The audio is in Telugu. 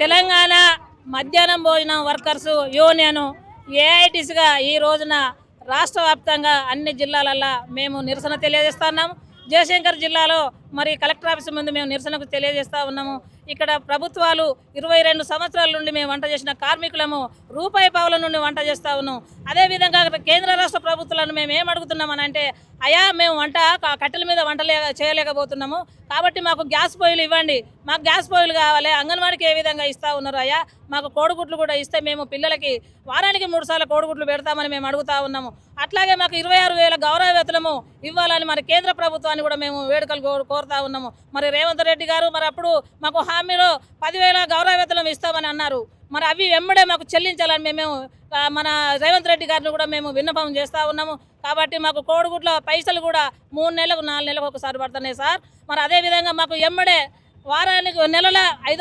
తెలంగాణ మధ్యాహ్నం భోజనం వర్కర్స్ యూనియన్ ఏఐటీసీగా ఈ రోజున రాష్ట్ర వ్యాప్తంగా అన్ని జిల్లాలల్లో మేము నిరసన తెలియజేస్తున్నాము. జయశంకర్ జిల్లాలో మరి కలెక్టర్ ఆఫీస్ ముందు మేము నిరసనకు తెలియజేస్తూ ఉన్నాము. ఇక్కడ ప్రభుత్వాలు 22 సంవత్సరాల నుండి మేము వంట చేసిన కార్మికులము రూపాయి పావుల నుండి వంట చేస్తూ ఉన్నాం. అదేవిధంగా కేంద్ర రాష్ట్ర ప్రభుత్వాలను మేము ఏం అడుగుతున్నామని అంటే, అయ్యా మేము వంట కట్టెల మీద వంట చేయలేకపోతున్నాము కాబట్టి మాకు గ్యాస్ పొయ్యిలు ఇవ్వండి, మాకు గ్యాస్ పొయ్యిలు కావాలి. అంగన్వాడికి ఏ విధంగా ఇస్తూ ఉన్నారు అయ్యా, మాకు కోడిగుడ్లు కూడా ఇస్తే మేము పిల్లలకి వారానికి 3 సార్లు కోడిగుడ్లు పెడతామని మేము అడుగుతూ ఉన్నాము. అట్లాగే మాకు 26,000 గౌరవ వేతనము ఇవ్వాలని మరి కేంద్ర ప్రభుత్వాన్ని కూడా మేము వేడుకలు కోరుతా ఉన్నాము. మరి రేవంత్ రెడ్డి గారు మరి అప్పుడు మాకు హామీలో 10,000 గౌరవ వేతనం ఇస్తామని అన్నారు. మరి అవి వెంబడే మాకు చెల్లించాలని మేము మన రేవంత్ రెడ్డి గారిని కూడా మేము విన్నపం చేస్తూ ఉన్నాము. కాబట్టి మాకు కోడిగుడ్ల పైసలు కూడా 3 నెలలకు 4 నెలలకు ఒకసారి పడుతున్నాయి సార్. మరి అదేవిధంగా మాకు వెంబడే వారానికి నెలల 5